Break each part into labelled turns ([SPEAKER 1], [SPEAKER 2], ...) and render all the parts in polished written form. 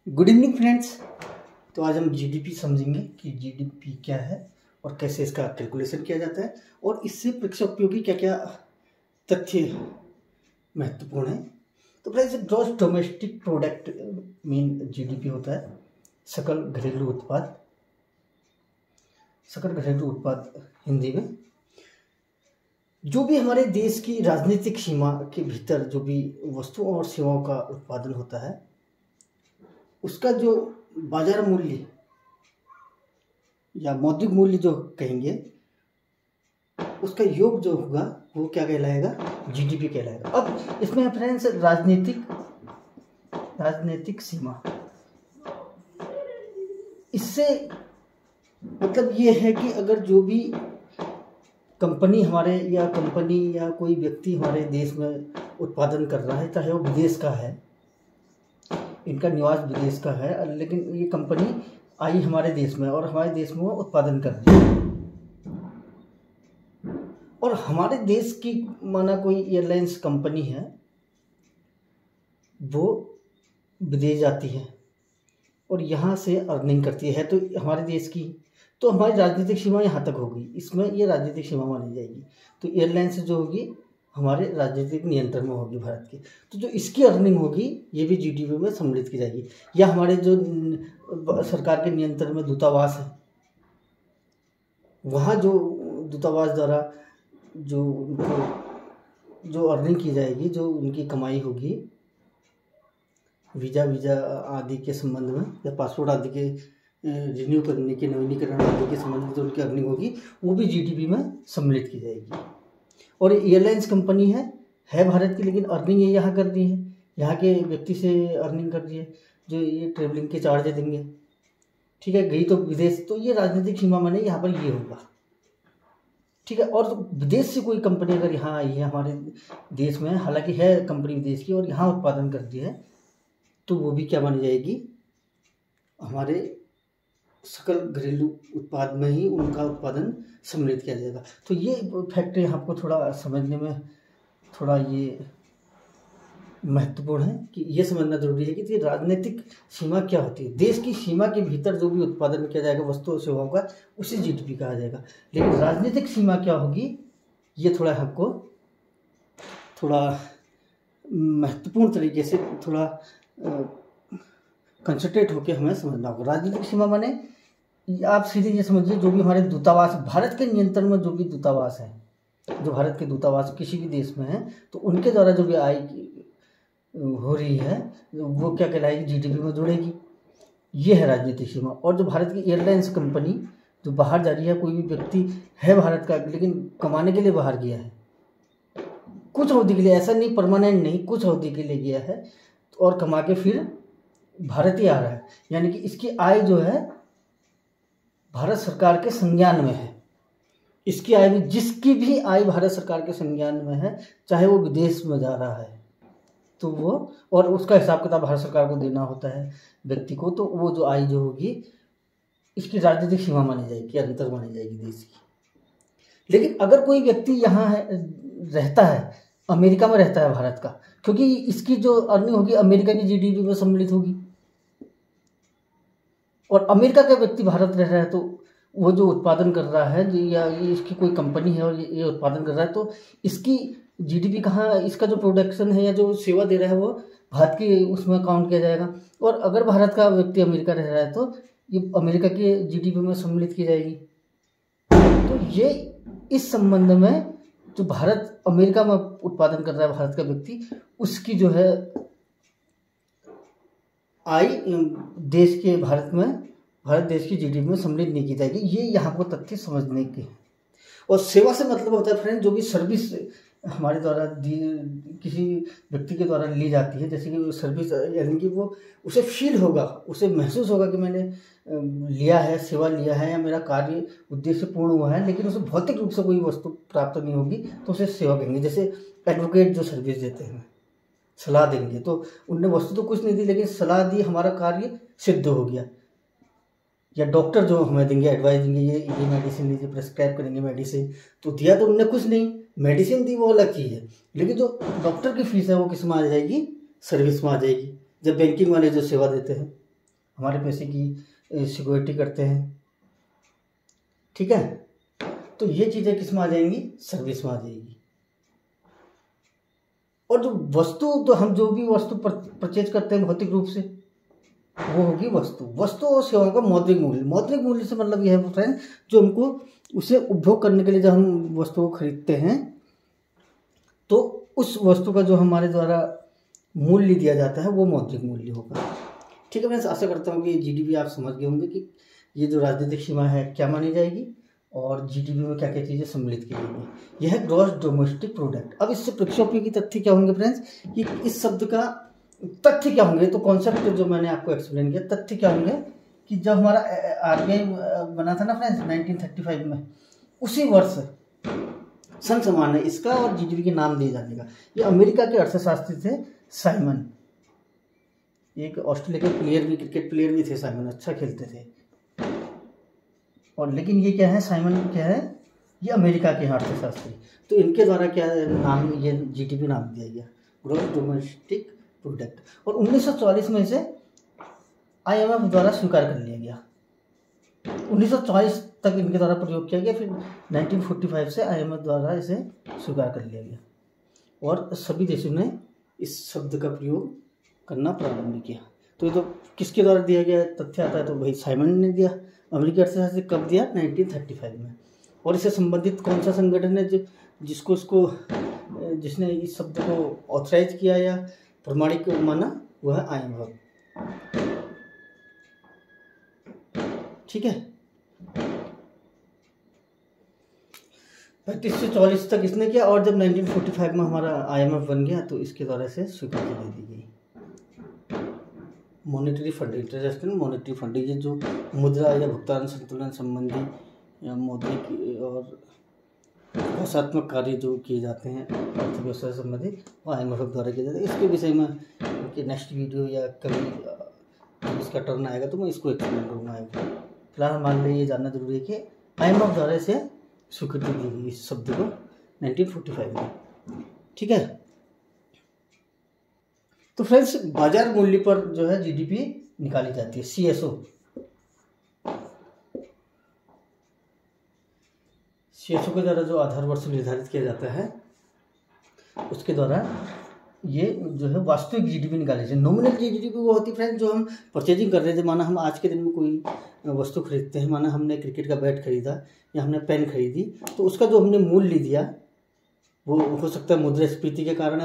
[SPEAKER 1] Good evening friends. तो आज हम जीडीपी समझेंगे कि जीडीपी क्या है और कैसे इसका कैलकुलेशन किया जाता है और इससे परीक्षा उपयोगी क्या क्या तथ्य महत्वपूर्ण है। तो friends, gross domestic product mean GDP होता है सकल घरेलू उत्पाद। सकल घरेलू उत्पाद हिंदी में जो भी हमारे देश की राजनीतिक सीमा के भीतर जो भी वस्तुओं और सेवाओं का उत्पादन होता है उसका जो बाजार मूल्य या मौद्रिक मूल्य जो कहेंगे उसका योग जो होगा वो क्या कहलाएगा, जीडीपी कहलाएगा। अब इसमें फ्रेंड्स राजनीतिक सीमा, इससे मतलब ये है कि अगर जो भी कंपनी या कोई व्यक्ति हमारे देश में उत्पादन कर रहा है, चाहे वो विदेश का है, इनका निवास विदेश का है, लेकिन ये कंपनी आई हमारे देश में और हमारे देश में वो उत्पादन कर रही है और हमारे देश की माना कोई एयरलाइंस कंपनी है वो विदेश जाती है और यहाँ से अर्निंग करती है तो हमारे देश की, तो हमारी राजनीतिक सीमा यहाँ तक होगी, इसमें ये राजनीतिक सीमा मानी जाएगी। तो एयरलाइंस जो होगी हमारे राजनीतिक नियंत्रण में होगी भारत की, तो जो इसकी अर्निंग होगी ये भी जीडीपी में सम्मिलित की जाएगी। या हमारे जो सरकार के नियंत्रण में दूतावास है, वहाँ जो दूतावास द्वारा जो अर्निंग की जाएगी, जो उनकी कमाई होगी वीज़ा आदि के संबंध में या पासपोर्ट आदि के रिन्यू करने के, नवीनीकरण आदि के संबंध में जो उनकी अर्निंग होगी वो भी जीडीपी में सम्मिलित की जाएगी। और एयरलाइंस कंपनी है भारत की, लेकिन अर्निंग ये यहाँ कर रही है, यहाँ के व्यक्ति से अर्निंग कर रही है, जो ये ट्रेवलिंग के चार्ज देंगे, ठीक है, गई तो विदेश, तो ये राजनीतिक सीमा माने यहाँ पर ये होगा, ठीक है। और विदेश से कोई कंपनी अगर यहाँ आई है हमारे देश में, हालांकि है कंपनी विदेश की और यहाँ उत्पादन करती है, तो वो भी क्या मानी जाएगी, हमारे सकल घरेलू उत्पाद में ही उनका उत्पादन सम्मिलित किया जाएगा। तो ये फैक्ट आपको थोड़ा समझने में थोड़ा ये महत्वपूर्ण है कि ये समझना जरूरी है कि राजनीतिक सीमा क्या होती है। देश की सीमा के भीतर जो भी उत्पादन किया जाएगा वस्तु और सेवाओं का, उसे जीडीपी कहा जाएगा। लेकिन राजनीतिक सीमा क्या होगी ये थोड़ा आपको थोड़ा महत्वपूर्ण तरीके से थोड़ा कंसंट्रेट होकर हमें समझना होगा। राजनीतिक सीमा माने आप सीधे ये समझिए, जो भी हमारे दूतावास, भारत के नियंत्रण में जो भी दूतावास है, जो भारत के दूतावास किसी भी देश में है, तो उनके द्वारा जो भी आय हो रही है वो क्या कहलाएगी, जीडीपी में जुड़ेगी। ये है राजनीतिक सीमा। और जो भारत की एयरलाइंस कंपनी जो बाहर जा रही है, कोई भी व्यक्ति है भारत का लेकिन कमाने के लिए बाहर गया है, कुछ अवधि के लिए, ऐसा नहीं परमानेंट नहीं, कुछ अवधि के लिए गया है और कमा के फिर भारत ही आ रहा है, यानी कि इसकी आय जो है भारत सरकार के संज्ञान में है। इसकी आय भी, जिसकी भी आय भारत सरकार के संज्ञान में है, चाहे वो विदेश में जा रहा है, तो वो, और उसका हिसाब किताब भारत सरकार को देना होता है व्यक्ति को, तो वो जो आय जो होगी इसकी राजनीतिक सीमा मानी जाएगी, अंतर मानी जाएगी देश की। लेकिन अगर कोई व्यक्ति यहाँ है, रहता है, अमेरिका में रहता है भारत का, क्योंकि इसकी जो अर्निंग होगी अमेरिका की जीडीपी में सम्मिलित होगी, और अमेरिका का व्यक्ति भारत रह रहा है, तो वो जो उत्पादन कर रहा है या ये इसकी कोई कंपनी है और ये उत्पादन कर रहा है, तो इसकी जीडीपी कहाँ, इसका जो प्रोडक्शन है या जो सेवा दे रहा है वो भारत की उसमें काउंट किया जाएगा। और अगर भारत का व्यक्ति अमेरिका रह रहा है तो ये अमेरिका के जीडीपी में सम्मिलित की जाएगी। तो ये इस संबंध में जो भारत अमेरिका में उत्पादन कर रहा है भारत का व्यक्ति, उसकी जो है आय देश के भारत देश की जीडीपी में सम्मिलित नहीं की जाएगी। ये यहाँ को तथ्य समझने के हैं। और सेवा से मतलब होता है फ्रेंड, जो भी सर्विस हमारे द्वारा किसी व्यक्ति के द्वारा ली जाती है, जैसे कि सर्विस, यानी कि वो उसे फील होगा, उसे महसूस होगा कि मैंने लिया है, सेवा लिया है, या मेरा कार्य उद्देश्य पूर्ण हुआ है, लेकिन उसे भौतिक रूप से कोई वस्तु प्राप्त नहीं होगी, तो उसे सेवा कहेंगे। जैसे एडवोकेट जो सर्विस देते हैं, सलाह देंगे, तो उनने वस्तु तो कुछ नहीं दी लेकिन सलाह दी, हमारा कार्य सिद्ध हो गया। या डॉक्टर जो हमें देंगे, एडवाइस देंगे, ये मेडिसिन लीजिए, प्रेस्क्राइब करेंगे मेडिसिन, तो दिया तो उनने कुछ नहीं, मेडिसिन दी वो अलग चीज़ है, लेकिन जो डॉक्टर की फीस है वो किस में आ जाएगी, सर्विस में आ जाएगी। जब बैंकिंग वाले जो सेवा देते हैं, हमारे पैसे की सिक्योरिटी करते हैं। ठीक है, तो ये चीज़ें किस में आ जाएंगी, सर्विस में आ जाएगी। और जो वस्तु, तो हम जो भी वस्तु परचेज करते हैं भौतिक रूप से, वो होगी वस्तु। वस्तु और सेवाओं का मौद्रिक मूल्य। मौद्रिक मूल्य से मतलब यह है फ्रेंड, जो हमको उसे उपभोग करने के लिए जब हम वस्तु को खरीदते हैं तो उस वस्तु का जो हमारे द्वारा मूल्य दिया जाता है वो मौद्रिक मूल्य होगा। ठीक है फ्रेंड्स, आशा करता हूँ कि जीडीपी आप समझ गए होंगे कि ये जो राजनीतिक सीमा है क्या मानी जाएगी और जीडीपी में क्या क्या चीज़ें सम्मिलित की जाएंगी। यह है ग्रॉस डोमेस्टिक प्रोडक्ट। अब इससे प्रेक्षोपयोगी तथ्य क्या होंगे फ्रेंड्स, कि इस शब्द का तथ्य क्या होंगे, तो कॉन्सेप्ट जो मैंने आपको एक्सप्लेन किया, तथ्य क्या होंगे कि जब हमारा आरबीआई बना था ना फ्रेंड्स 1935 में, उसी वर्ष सन समान है इसका और जीडीपी के नाम दिए जाने का। ये अमेरिका के अर्थशास्त्री थे साइमन, एक ऑस्ट्रेलिया के प्लेयर भी, क्रिकेट प्लेयर भी थे साइमन, अच्छा खेलते थे। और लेकिन ये क्या है, साइमन क्या है, ये अमेरिका के अर्थशास्त्री। तो इनके द्वारा क्या नाम, ये जीडीपी नाम दिया गया, ग्रॉस डोमेस्टिक प्रोडक्ट। और 1944 में इसे आईएमएफ द्वारा स्वीकार कर लिया गया। 1940 तक इनके द्वारा प्रयोग किया गया, फिर 1945 से आईएमएफ द्वारा इसे स्वीकार कर लिया गया और सभी देशों ने इस शब्द का प्रयोग करना प्रारंभ किया। तो ये तो किसके द्वारा दिया गया तथ्य आता है, तो भाई साइमन ने दिया। अमेरिकी अर्थशास्त्री कब दिया, 1935 में। और इससे संबंधित कौन सा संगठन है जिसने इस शब्द को ऑथराइज किया या प्रमाणिक माना, वह है आईएमएफ। ठीक है, 35 से 44 तक इसने किया और जब 1945 में हमारा आईएमएफ बन गया तो इसके द्वारा इसे स्वीकृति दे दी गई। Monetary fund, international monetary fund, ये जो मुद्रा या भुगतान संतुलन संबंधी या मौद्रिक और भाषात्मक कार्य जो किए जाते हैं अर्थव्यवस्था से संबंधित, वो आईएमएफ द्वारा किए जाते हैं। इसके विषय में कि नेक्स्ट वीडियो या कभी इसका टर्न आएगा तो मैं इसको एक्सप्लेन करूँगा। फिलहाल मान लीजिए ये जानना जरूरी है कि आईएमएफ द्वारा इसे स्वीकृति दी गई इस शब्द को 1945 में। ठीक है, तो फ्रेंड्स बाजार मूल्य पर जो है जीडीपी निकाली जाती है, सीएसओ। सीएसओ के द्वारा जो आधार वर्ष निर्धारित किया जाता है उसके द्वारा ये जो है वास्तविक जीडीपी निकाली जाए। नॉमिनल जीडीपी वो होती है फ्रेंड्स जो हम परचेजिंग कर रहे थे, माना हम आज के दिन में कोई वस्तु खरीदते हैं, माना हमने क्रिकेट का बैट खरीदा या हमने पेन खरीदी, तो उसका जो हमने मूल्य दिया वो हो सकता है मुद्रास्फीति के कारण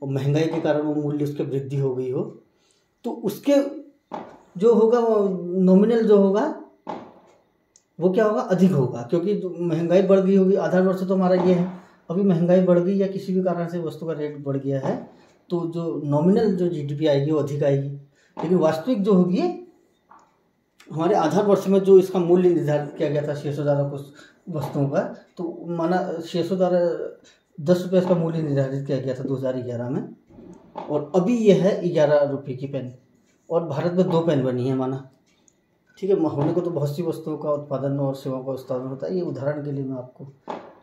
[SPEAKER 1] महंगाई के कारण वो मूल्य उसके वृद्धि हो गई हो, तो उसके जो होगा वो नॉमिनल जो होगा वो क्या होगा, अधिक होगा, क्योंकि महंगाई बढ़ गई होगी। आधार वर्ष तो हमारा ये है, अभी महंगाई बढ़ गई या किसी भी कारण से वस्तु का रेट बढ़ गया है तो जो नॉमिनल जो जीडीपी आएगी वो अधिक आएगी, लेकिन वास्तविक जो होगी हमारे आधार वर्ष में जो इसका मूल्य निर्धारित किया गया था सीएसओ द्वारा कुछ वस्तुओं का, तो माना सीएसओ द्वारा 10 रुपये इसका मूल्य निर्धारित किया गया था 2011 में, और अभी यह है 11 रुपये की पेन, और भारत में 2 पेन बनी है माना। ठीक है, होने को तो बहुत सी वस्तुओं का उत्पादन और सेवाओं का उत्पादन होता है। ये उदाहरण के लिए मैं आपको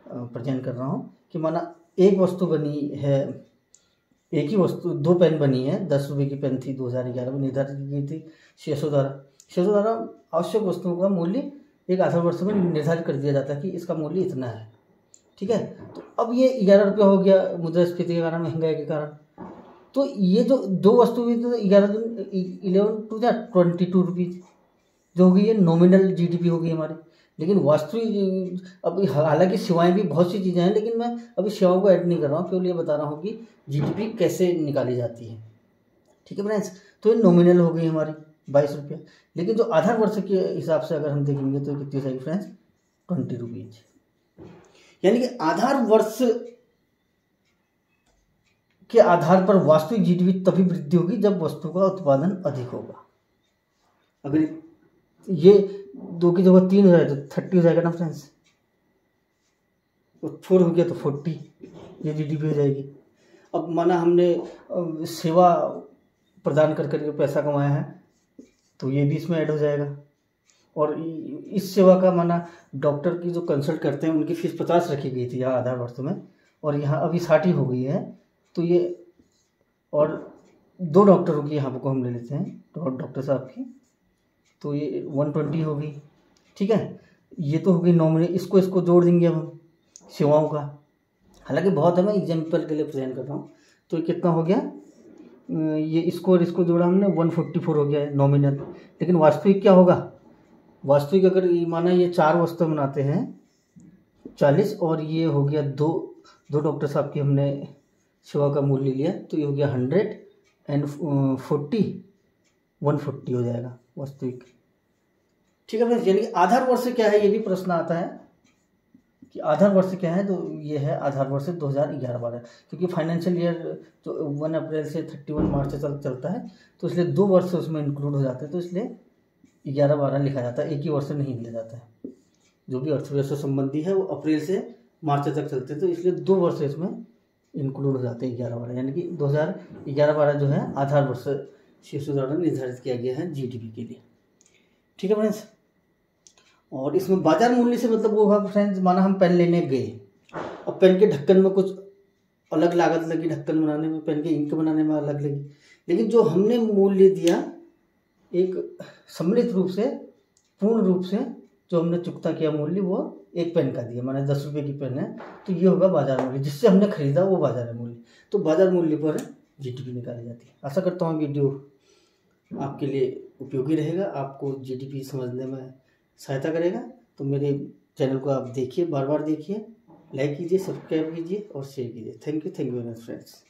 [SPEAKER 1] प्रेजेंट कर रहा हूँ कि माना एक वस्तु बनी है, एक ही वस्तु 2 पेन बनी है, 10 रुपये की पेन थी 2011 में, निर्धारित की गई थी सीएसओ द्वारा। सीएसओ द्वारा आवश्यक वस्तुओं का मूल्य एक आधार वर्ष में निर्धारित कर दिया जाता है कि इसका मूल्य इतना है। ठीक है, तो अब ये 11 रुपये हो गया मुद्रास्फीति के कारण, महंगाई के कारण, तो ये जो 2 वस्तु हुई तो 11 टू 22 रुपीज़ जो होगी, ये नॉमिनल जीडीपी होगी हमारी। लेकिन वास्तविक अब हालांकि सेवाएं भी बहुत सी चीज़ें हैं, लेकिन मैं अभी सेवाओं को ऐड नहीं कर रहा हूँ, केवल ये बता रहा हूँ कि जीडीपी कैसे निकाली जाती है। ठीक है फ्रेंड्स, तो ये नॉमिनल हो गई हमारी 22 रुपये, लेकिन जो आधार वर्ष के हिसाब से अगर हम देखेंगे तो कितनी सही फ्रेंड्स, 20 रुपीज़। यानी कि आधार वर्ष के आधार पर वास्तविक जीडीपी तभी वृद्धि होगी जब वस्तु का उत्पादन अधिक होगा। अगर ये 2 की जगह 3 हो जाए तो 30 हो जाएगा ना फ्रेंड्स, 4 हो गया तो 40, ये जीडीपी हो जाएगी। अब माना हमने सेवा प्रदान कर करके पैसा कमाया है तो ये भी इसमें ऐड हो जाएगा। और इस सेवा का माना डॉक्टर की जो कंसल्ट करते हैं उनकी फीस 50 रखी गई थी यहाँ आधार वर्ष में, और यहाँ अभी 60 ही हो गई है, तो ये और 2 डॉक्टरों की यहाँ को हम ले लेते हैं, तो डॉक्टर साहब की तो ये 120 होगी। ठीक है, ये तो होगी नॉमिनल, इसको जोड़ देंगे अब हम सेवाओं का। हालांकि बहुत है, मैं एग्जाम्पल के लिए प्रेजेंट कर रहा हूँ। तो कितना हो गया, ये इसको और इसको जोड़ा हमने 144 हो गया है नॉमिनल। लेकिन वास्तविक क्या होगा, वास्तविक अगर माना ये 4 वस्तु बनाते हैं 40, और ये हो गया दो डॉक्टर साहब की हमने सेवा का मूल्य लिया, तो ये हो गया 140 140 हो जाएगा वास्तविक। ठीक है फ्रेंड्स, यानी कि आधार वर्ष क्या है, ये भी प्रश्न आता है कि आधार वर्ष क्या है। तो ये है आधार वर्ष 2011-12, क्योंकि फाइनेंशियल ईयर जो 1 अप्रैल से 31 मार्च से चलता है, तो इसलिए 2 वर्ष उसमें इंक्लूड हो जाते हैं, तो इसलिए 11-12 लिखा जाता है, एक ही वर्ष नहीं लिया जाता है। जो भी अर्थव्यवस्था संबंधी है वो अप्रैल से मार्च तक चलते हैं, तो इसलिए 2 वर्ष इसमें इंक्लूड हो जाते हैं 11-12, यानी कि 2011-12 जो है आधार वर्ष शीर्ष द्वारा निर्धारित किया गया है जीडीपी के लिए। ठीक है फ्रेंड्स, और इसमें बाजार मूल्य से मतलब वो होगा फ्रेंड्स, माना हम पेन लेने गए और पेन के ढक्कन में कुछ अलग लागत लगी, ढक्कन बनाने में, पेन के इंक बनाने में अलग लगी, लेकिन जो हमने मूल्य दिया एक सम्मिलित रूप से, पूर्ण रूप से जो हमने चुकता किया मूल्य, वो एक पेन का दिया, माने 10 रुपये की पेन है, तो ये होगा बाजार मूल्य, जिससे हमने खरीदा वो बाजार मूल्य। तो बाजार मूल्य पर जीडीपी निकाली जाती है। आशा करता हूँ वीडियो आपके लिए उपयोगी रहेगा, आपको जीडीपी समझने में सहायता करेगा। तो मेरे चैनल को आप देखिए, बार बार देखिए, लाइक कीजिए, सब्सक्राइब कीजिए और शेयर कीजिए। Thank you very much friends.